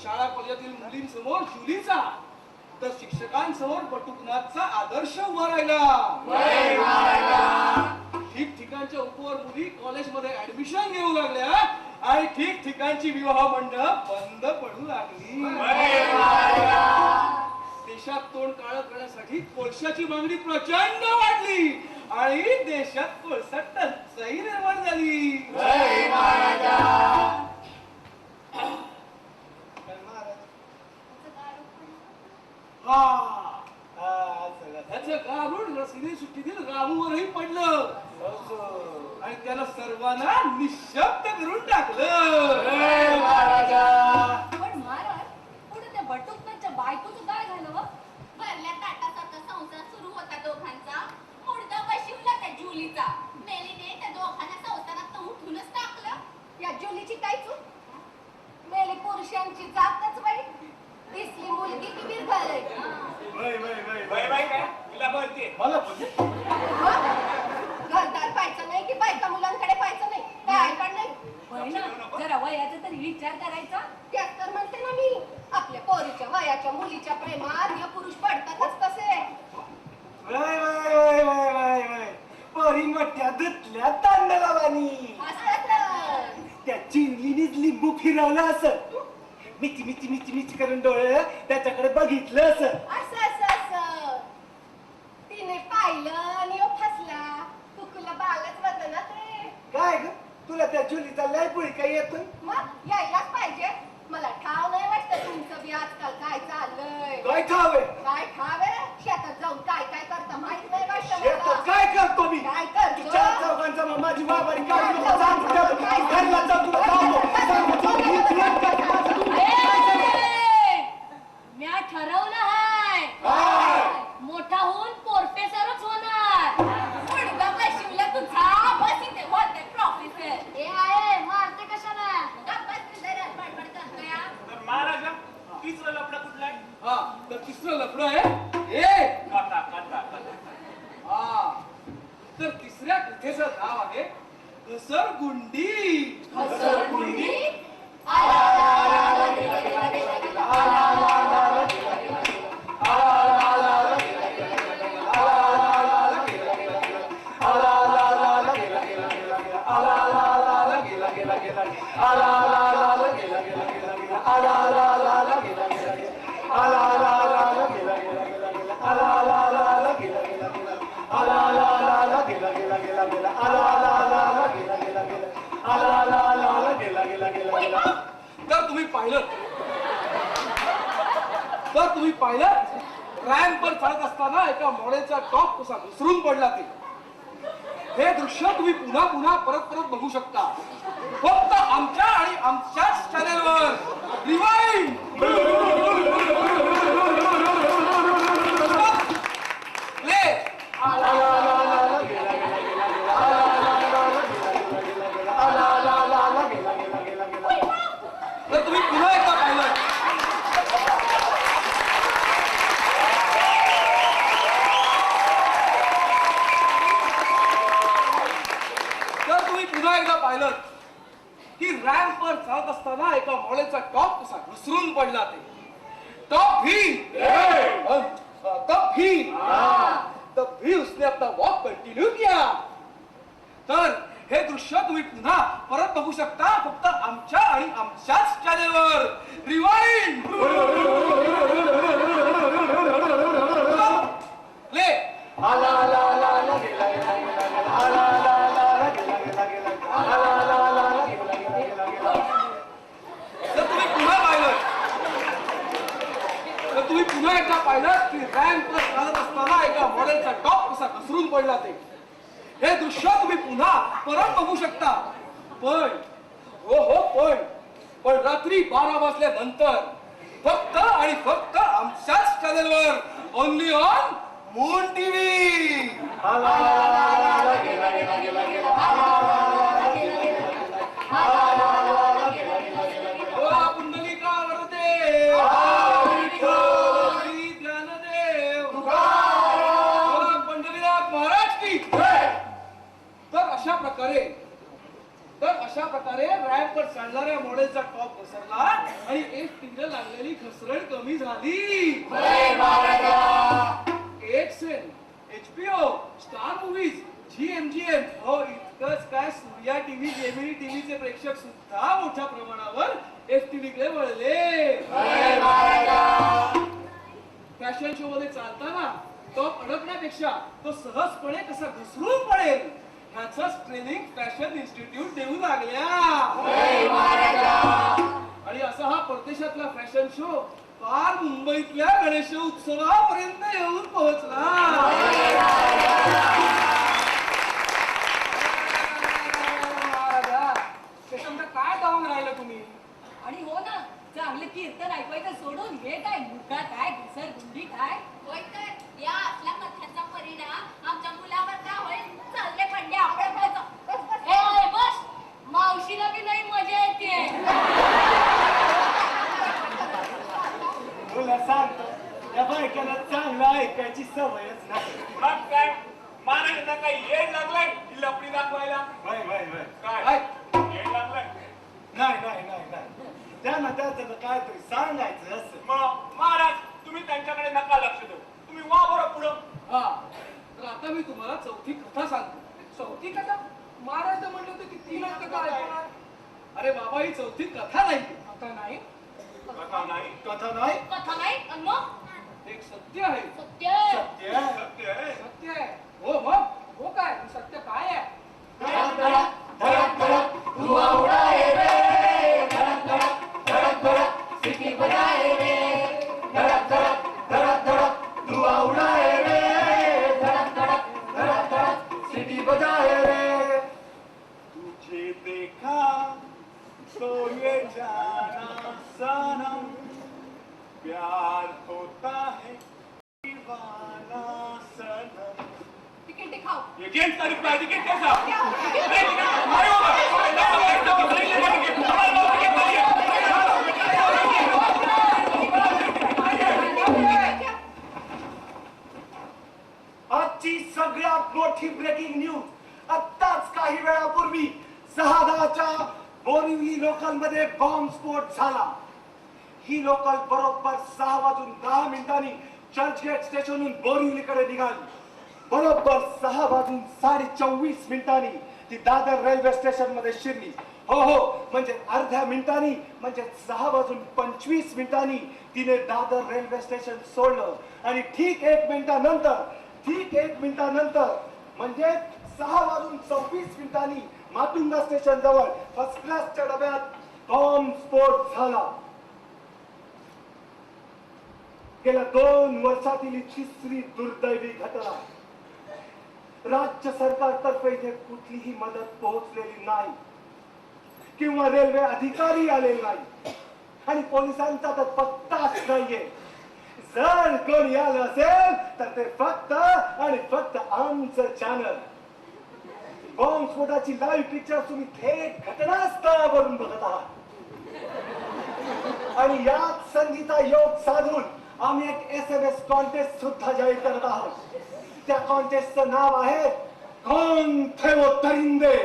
शाळा कॉलेजातील मुलींसमोर जुलीचा तर शिक्षकांसमोर बटुकनाथचा आदर्श उभा राहिला. ठिकठिकाणच्या उपवर मुली कॉलेजमध्ये ऍडमिशन घेऊ लागल्या आणि ठिकठिकाणची विवाह मंडप बंद पडू लागली. देशात तोंड काळं करण्यासाठी कोळशाची मागणी प्रचंड वाढली आणि देशात कोळसा टंचाई निर्माण झाली. त्याचं गारुड रसिनी सुट्टीतील रामूवरही पडलं आणि त्याला सर्वांना निशब्द करून टाकलं. पण महाराज पुढे त्या बटुकच्या बायकोचं काय झालं व? भरल्या ताटासारखा संसार सुरू होता दोघांचा. मुडदा बशिवला त्या जुलीचा. मेलीने त्या दोघांना संसारात उठूनच टाकलं. या जुलीची काय चूक? मेली पुरुषांची जातच बाई. दिसली मुलगी की बिरघालय. मला पण घरदार पाहायचं नाही की बायका मुलांकडे पाहायचं नाही. काय पण नाही. बहिणा जरा वयाचा तरी विचार करायचा. त्यात तर म्हणते ना मी, आपल्या पोरीच्या वयाच्या मुलीच्या प्रेमात या पुरुष पडतातच कसे. परी मोठ्या धुतल्या तांदळावानी असतात ना. त्या चिंगलीनीच लिंबू फिरवलं असं. मिची मिची मिची मिची करून डोळे त्याच्याकडे बघितलं असं. असं तिने पाहिलं आणि ओ फसला. कुकूला बालच होत ना ते. काय ग तुला त्या जुलीचा लय पुळी काय येतोय? मग यायलाच पाहिजे. मला ठाव नाही वाटतं तुमचं बी आजकाल काय चाललंय. काय ठाव आहे? काय ठाव आहे? शेतात जाऊन काय काय करता माहित नाही वाटतं शेतात मला. काय करतो मी? काय करतो? तू चार चौघांचा मग माझी वाबारी काढू नको. सांग कुठं? घरला जाऊ तुला सांगतो. म्या ठरवलं हाय मोठा होऊन प्रोफेसरच होणार. मुडदा बशिवला तुझा. बस इथे होते प्रोफेसर. हे आहे मारते कशाला? गप्पच जरा बडबड करतोय हा. तर महाराजा तिसरं लफडं कुठलं आहे? हा तर तिसरं लफडं आहे हे. हा तर तिसऱ्या कथेचं नाव आहे घसरगुंडी. घसरगुंडी? तर तुम्ही पाहिलं रॅम्पवर चालत असताना एका मॉडेलचा टॉप कसा घसरून पडला ते. हे दृश्य तुम्ही पुन्हा पुन्हा परत परत बघू शकता फक्त आमच्या आणि आमच्याच चॅनेलवर. रिवाइंड. तर तुम्ही पुन्हा एकदा पाहिलं की रॅम्पवर चालत असताना एका मॉडेलचा टॉप कसा घसरून पडला ते. टॉप भी उसने अपना वॉक कंटिन्यू किया. तर हे दृश्य तुम्ही पुन्हा परत बघू शकता फक्त आमच्या आणि आमच्याच चॅनेलवर. रिवाइंड. ले तुम्ही पुन्हा एकदा पाहिलं की रॅम्पवर चालत असताना एका मॉडेलचा टॉप कसा घसरून पडला ते. हे दृश्य तुम्ही पुन्हा परत बघू शकता पण रात्री 12 वाजल्यानंतर फक्त आणि फक्त आमच्याच चॅनेलवर. Only on moon TV. पुंडलिका वरदे ज्ञानदेव पंढरीनाथ महाराज की. तर अशा प्रकारे रॅम्पवर चालणाऱ्या मॉडेलचा टॉप घसरला आणि एक टीव्हीला लागलेली घसरण कमी झाली. Xn, HBO, star movies, GMGM, हो इतकंच काय सूर्या टीव्ही, जेमिनी टीव्हीचे प्रेक्षक सुद्धा मोठ्या प्रमाणावर FTV कडे वळले. फॅशन शो मध्ये चालताना तो अडकण्यापेक्षा तो सहजपणे कसा घसरून पडेल ह्याच ट्रेनिंग फॅशन इन्स्टिट्यूट देऊ लागल्या. आणि असा हा परदेशातला फॅशन शो फार मुंबईतल्या गणेश उत्सवापर्यंत येऊन पोहोचला. त्याच्यानंतर काय जाऊन राहिलं तुम्ही? आणि हो ना, चांगलं कीर्तन ऐकवायचं सोडून हे काय मुका काय घुसरगुंडी काय. होय तर या असल्या कथांचा परिणाम आमच्या मुलावर का होईल? चालले पंडे आपण बस. मावशीला की नाही मजा येते. तुला सांगतो या बायकांना चांगलं ऐकायची सवयच नाही. मग काय महाराजांना काही येड लागलाय ही लपडी दाखवायला? वय वय वय काय येड लागलाय? नाही त्यांना त्याचं काहीतरी सांगायचं असं. मग महाराज तुम्ही त्यांच्याकडे नका लक्ष देऊ. तुम्ही वा बरं पुढं. हा तर आता मी तुम्हाला चौथी कथा सांगतो. चौथी कथा? महाराज तर म्हणलं होतं की 3च कथा ऐकणार. अरे बाबा ही चौथी कथा नाही, आता नाही. कथा नाही. कथा नाही कथा नाही आणि मग एक सत्य आहे. सत्य. सत्य सत्य आहे. सत्य आहे. हो मग हो काय? सत्य काय आहे? तुझे देखा तो ये जाना सनम प्यार होता है दीवाना सनम. तिकीट दिखाओ. ये जेंट्स का रिप्लाई टिकट कैसा? अरे अरे आजची सगळ्यात मोठी ब्रेकिंग न्यूज. आत्ताच काही वेळापूर्वी 6:10च्या बोरिवली लोकलमध्ये बॉम्बस्फोट झाला. ही लोकल बरोबर 6:10 चर्चगेट स्टेशनहून बोरिवलीकडे निघाली. बरोबर 6:24 ती दादर रेल्वे स्टेशन मध्ये शिरली. हो म्हणजे अर्ध्या मिनिटांनी म्हणजे 6:25 तिने दादर रेल्वे स्टेशन सोडलं. आणि ठीक एक मिनिटानंतर म्हणजे 6:24 माटुंगा स्टेशन जवळ फर्स्ट क्लासच्या डब्यात बॉम्ब स्फोट झाला. गेल्या 2 वर्षातील ही तिसरी दुर्दैवी घटना. राज्य सरकारतर्फे इथे कुठलीही मदत पोहोचलेली नाही किंवा रेल्वे अधिकारी आलेले नाही आणि पोलिसांचा तर पत्ताच नाहीये. जर कोणी आलं असेल तर ते फक्त आणि फक्त आमचं चॅनल. बॉम्बस्फोटाची लाईव्ह पिक्चर तुम्ही थेट घटनास्थळावरून बघत आहात. आणि याच संधीचा योग साधून आम्ही एक SMS कॉन्टेस्ट सुद्धा जाहीर करत आहोत. त्या कॉन्टेस्टचं नाव आहे कौन थे वो परिंदे.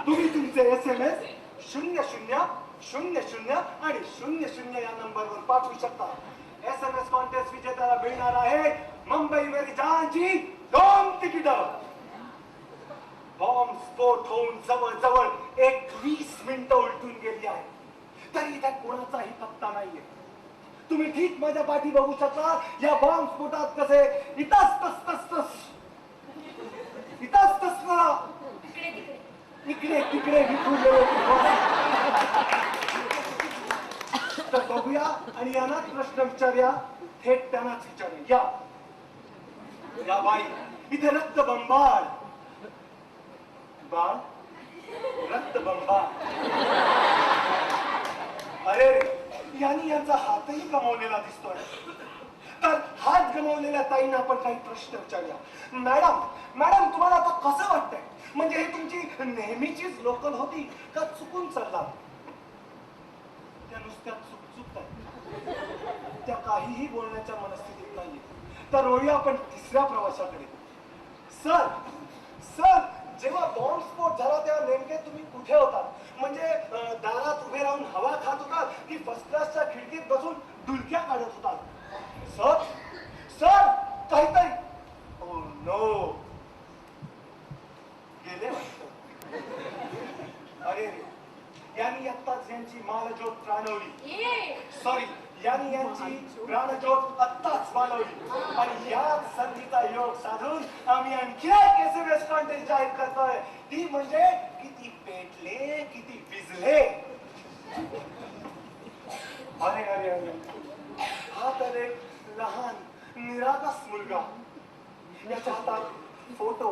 तुम्ही तुमचे SMS 0000 आणि 00 या नंबरवर पाठवू शकता. SMS कॉन्टेस्ट विजेत्याला मिळणार आहे मुंबई मेरी जानची 2 तिकीटं. बॉम्ब स्फोट होऊन जवळजवळ 21 मिनिटं उलटून गेली आहे तरी त्या कोणाचाही पत्ता नाहीये. तुम्ही ठीक माझ्या पाठी बघू शकता. या बॉम्ब स्फोटात कसे इकडे तिकडे विखुरलेले तर बघूया आणि यांनाच प्रश्न विचारूया. थेट त्यांनाच विचारूया. या बाई इथे रक्त बंबाळ बाळ रक्त बंबाळ. अरे यांनी यांचा हातही गमावलेला दिसतोय. तर हात गमावलेल्या ताईंना आपण काही प्रश्न विचारूया. मॅडम तुम्हाला आता कसं वाटतंय? म्हणजे हे तुमची नेहमीचीच लोकल होती का चुकून चालला? त्या नुसत्या चुकतात. त्या काहीही बोलण्याच्या मनस्थितीत नाहीये. तर वळूया आपण तिसऱ्या प्रवाशाकडे. सर जेव्हा बॉम्बस्फोट झाला तेव्हा नेमके तुम्ही कुठे होतात? म्हणजे दारात उभे राहून हवा खात होतात की फर्स्ट क्लासच्या खिडकीत बसून डुलक्या काढत होतात? सर काहीतरी. ओ नो गेले वाटतं. अरे यांनी आता आत्ताच यांची मालज्योत प्राणवली. ए सॉरी, यांची प्राणज्योत आत्ताच मालवली. आणि याच संधीचा योग साधून आम्ही आणखी एक SMS कॉन्टेस्ट जाहीर करतोय. ती म्हणजे किती पेटले, किती विजले. अरे अरे अरे, हा तर एक लहान निरागस मुलगा. याच्या हातात फोटो,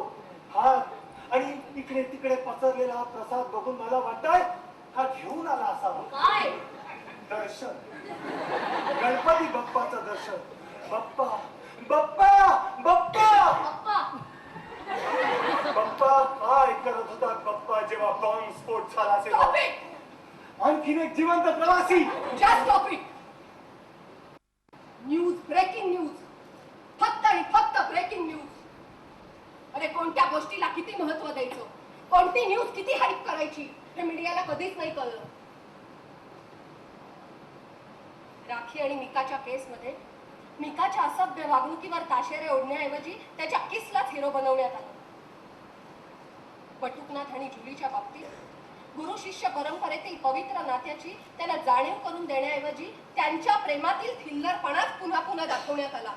हात आणि इकडे तिकडे पसरलेला हा प्रसाद बघून मला वाटतंय हा घेऊन आला असावा. काय दर्शन, गणपती बाप्पाचं दर्शन. बाप्पा बाप्पा बाप्पा पप्पा बाप्पा काय करत होता बाप्पा जेव्हा बॉम्ब स्फोट झाला तेव्हा? Stop it! आणखीन एक जिवंत प्रवासी. Just stop it! News, breaking news, फक्त आणि फक्त ब्रेकिंग न्यूज. अरे कोणत्या गोष्टीला किती महत्व द्यायचं, कोणती न्यूज किती हाईप करायची हे मीडियाला कधीच नाही कळलं. राखी आणि मिकाच्या केसमध्ये मिकाच्या असभ्य वागणुकीवर ताशेरे ओढण्याऐवजी त्याच्या किसलाच हिरो बनवण्यात आलं. बटुकनाथ आणि जुलीच्या बाबतीत गुरु शिष्य परंपरेतील पवित्र नात्याची त्याला जाणीव करून देण्याऐवजी त्यांच्या प्रेमातील थिल्लरपणाच पुन्हा पुन्हा दाखवण्यात आला.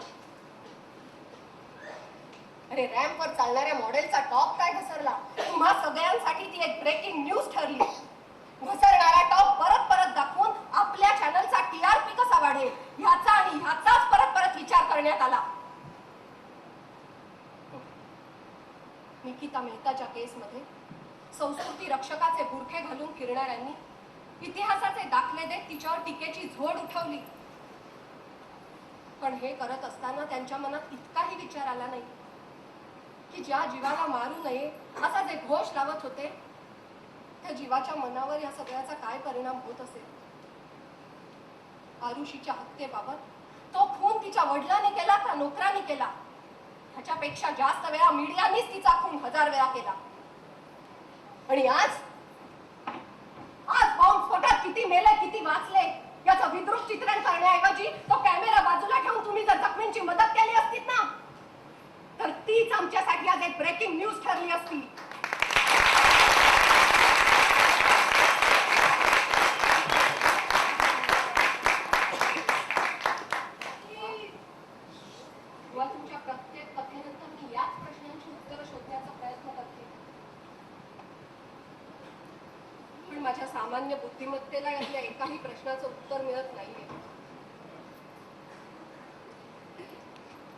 अरे रॅम्पवर चालणाऱ्या मॉडेलचा टॉप काय घसरला, तुम्हा सगळ्यांसाठी ती एक ब्रेकिंग न्यूज ठरली. घसरणारा टॉप परत परत दाखवून आपल्या चॅनलचा TRP कसा वाढेल ह्याचा आणि ह्याचाच परत परत विचार करण्यात आला. निकिता मेहताच्या केसमध्ये संस्कृती रक्षकाचे बुरखे घालून फिरणाऱ्यांनी इतिहासाचे दाखले देत तिच्यावर टीकेची झोड उठवली. पण हे करत असताना त्यांच्या मनात इतकाही विचार आला नाही की ज्या जीवाला मारू नये असा जे घोष लावत होते त्या जीवाच्या मनावर या सगळ्याचा काय परिणाम होत असेल. आरुषीच्या हत्येबाबत तो खून तिच्या वडिलांनी केला का नोकरांनी केला ह्याच्यापेक्षा जास्त वेळा मीडियानीच तिचा खून 1000 वेळा केला. आणि आज बॉम्बस्फोटात किती मेले किती वाचले याचं विद्रूप चित्रण करण्याऐवजी तो कॅमेरा बाजूला ठेवून तुम्ही जर जखमींची मदत केली असतीत ना तर तीच आमच्यासाठी आज एक ब्रेकिंग न्यूज ठरली असती. किंवा तुमच्या प्रत्येक कथेनंतर मी याच प्रश्नांची उत्तरं शोधण्याचा प्रयत्न करते. पण माझ्या सामान्य बुद्धिमत्तेला यातल्या एकाही प्रश्नाचं उत्तर मिळत नाहीये.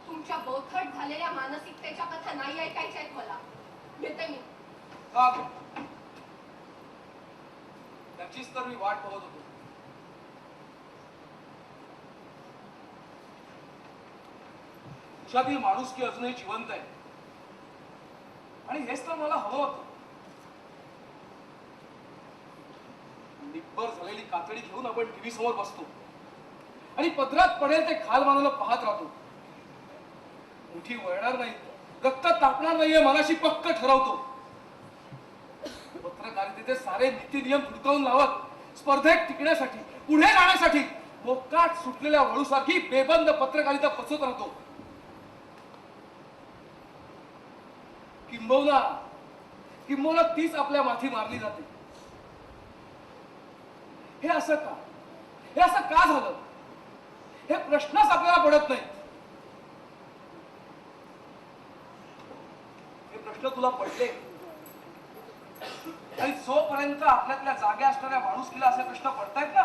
तुमच्या बोथट झालेल्या मानसिकतेच्या कथा नाही ऐकायच्या आहेत मला. येते मी. का गं? त्याचीच तर मी वाट बघत होतो. तुझ्यातील माणुसकी अजूनही जिवंत आहे आणि हेच तर मला हवं होतं. निब्बर झालेली कातडी घेऊन आपण टीव्ही समोर बसतो आणि पदरात पडेल ते खाल मानाला पाहत राहतो. मुठी वळणार नाही, रक्त तापणार नाहीये मनाशी पक्क ठरवतो. पत्रकारितेचे सारे नीती नियम धुडकावून लावत स्पर्धेत टिकण्यासाठी पुढे जाण्यासाठी मोकाट सुटलेल्या वळूसारखी बेबंद पत्रकारिता पचत राहतो. किंबहुना तीच आपल्या माथी मारली जाते. हे असं का, हे असं का झालं, हे प्रश्नच आपल्याला पडत नाही. हे प्रश्न तुला पडले आणि जोपर्यंत आपल्यातल्या जाग्या असणाऱ्या माणुसकीला असे प्रश्न पडतायत ना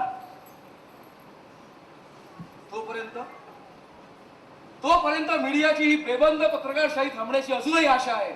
तोपर्यंत मीडियाची ही बेबंद पत्रकारशाही थांबण्याची अजूनही आशा आहे.